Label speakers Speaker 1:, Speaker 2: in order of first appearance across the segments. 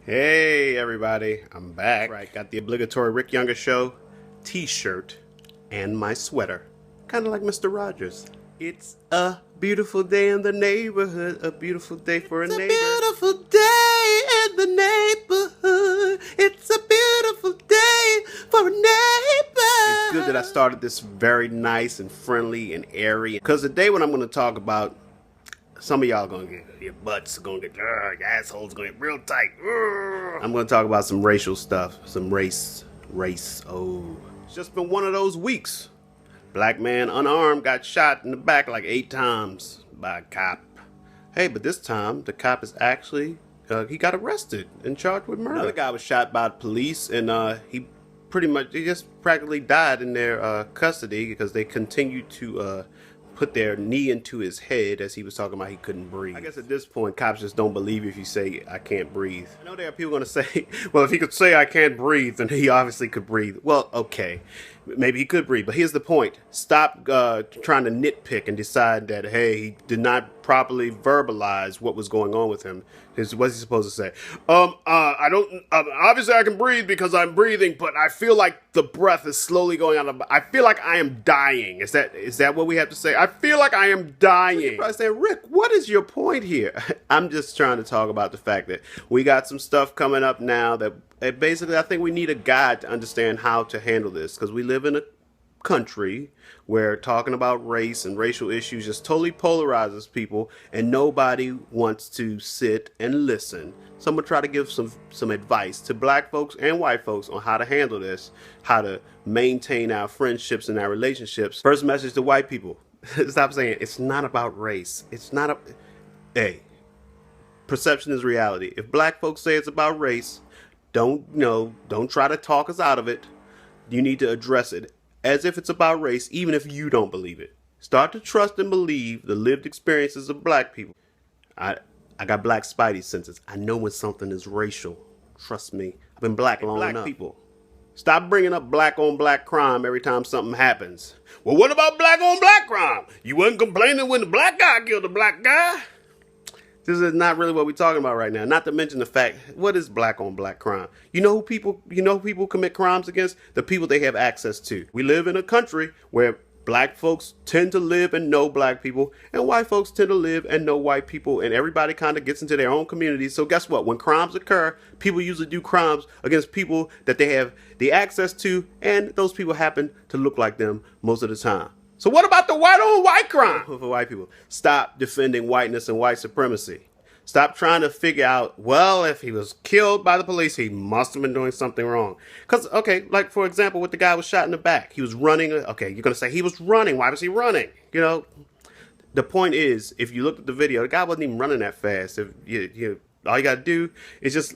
Speaker 1: Hey everybody, I'm back. Right, got the obligatory Rick Younger Show t-shirt and my sweater. Kind of like Mr. Rogers. It's a beautiful day in the neighborhood, a beautiful day for a neighbor. It's a beautiful day in the neighborhood. It's a beautiful day for a neighbor. It's good that I started this very nice and friendly and airy, because today what I'm going to talk about, some of y'all gonna get, your butts are gonna get, your assholes gonna get real tight. I'm gonna talk about some racial stuff, some race. Oh, it's just been one of those weeks. Black man unarmed got shot in the back like 8 times by a cop. Hey, but this time the cop is actually, he got arrested and charged with murder. Another guy was shot by the police and he just practically died in their custody because they continued to put their knee into his head as he was talking about he couldn't breathe. I guess at this point, cops just don't believe you if you say, I can't breathe. I know there are people going to say, well, if he could say I can't breathe, then he obviously could breathe. Well, okay, maybe he could breathe, but here's the point. Stop trying to nitpick and decide that, hey, he did not properly verbalize what was going on with him. What's he supposed to say? Obviously I can breathe because I'm breathing, but I feel like the breath is slowly going out of, I feel like I am dying. Is that what we have to say? I feel like I am dying. You're probably saying, Rick, what is your point here? I'm just trying to talk about the fact that we got some stuff coming up now that basically I think we need a guide to understand how to handle this, because we live in a country where talking about race and racial issues just totally polarizes people, and nobody wants to sit and listen. So I'm gonna try to give some advice to black folks and white folks on how to handle this, how to maintain our friendships and our relationships. First message to white people: stop saying it's not about race. It's not a. Hey, perception is reality. If black folks say it's about race, don't try to talk us out of it. You need to address it as if it's about race, even if you don't believe it. Start to trust and believe the lived experiences of black people. I got black spidey senses. I know when something is racial. Trust me. I've been black long enough. People, stop bringing up black on black crime every time something happens. Well, what about black on black crime? You wasn't complaining when the black guy killed the black guy? This is not really what we're talking about right now. Not to mention the fact, what is black on black crime? You know who people commit crimes against? The people they have access to. We live in a country where black folks tend to live and know black people, and white folks tend to live and know white people, and everybody kind of gets into their own communities. So guess what? When crimes occur, people usually do crimes against people that they have the access to, and those people happen to look like them most of the time. So what about the white on white crime? For white people, stop defending whiteness and white supremacy. Stop trying to figure out, well, if he was killed by the police, he must have been doing something wrong. Because, okay, like, for example, with the guy who was shot in the back. He was running. Okay, you're going to say he was running. Why was he running? You know, the point is, if you look at the video, the guy wasn't even running that fast. If all you got to do is just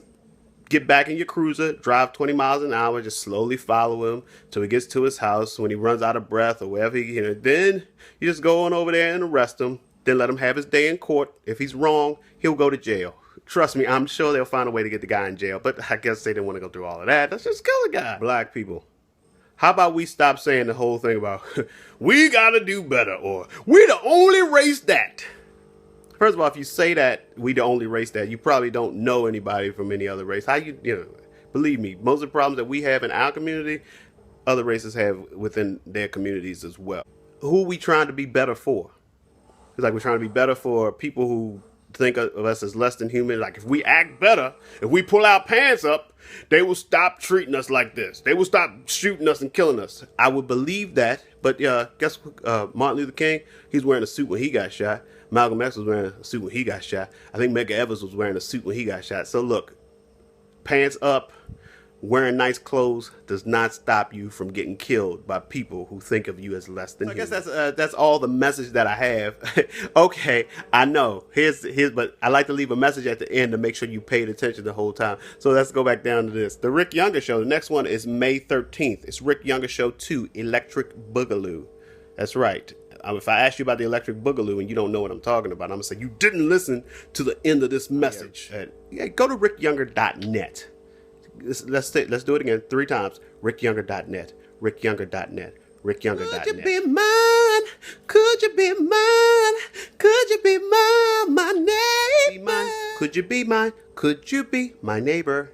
Speaker 1: get back in your cruiser, drive 20 miles an hour, just slowly follow him till he gets to his house. When he runs out of breath or wherever, then you just go on over there and arrest him. Then let him have his day in court. If he's wrong, he'll go to jail. Trust me, I'm sure they'll find a way to get the guy in jail. But I guess they didn't want to go through all of that. Let's just kill the guy. Black people, how about we stop saying the whole thing about we gotta do better or we're the only race that. First of all, if you say that we the only race that, you probably don't know anybody from any other race. Believe me, most of the problems that we have in our community, other races have within their communities as well. Who are we trying to be better for? It's like we're trying to be better for people who think of us as less than human. Like if we act better, if we pull our pants up, they will stop treating us like this. They will stop shooting us and killing us. I would believe that, but guess what? Martin Luther King, he's wearing a suit when he got shot. Malcolm X was wearing a suit when he got shot. I think Medgar Evers was wearing a suit when he got shot. So look, pants up, wearing nice clothes does not stop you from getting killed by people who think of you as less than human. I guess that's all the message that I have. Okay, I know. Here's, but I like to leave a message at the end to make sure you paid attention the whole time. So let's go back down to this. The Rick Younger Show. The next one is May 13th. It's Rick Younger Show 2, Electric Boogaloo. That's right. If I ask you about the Electric Boogaloo and you don't know what I'm talking about, I'm going to say you didn't listen to the end of this message. Go to rickyounger.net. Let's do it again 3 times. rickyounger.net. rickyounger.net. rickyounger.net. Could you be mine? Could you be mine? Could you be mine? My neighbor. Could you be my neighbor?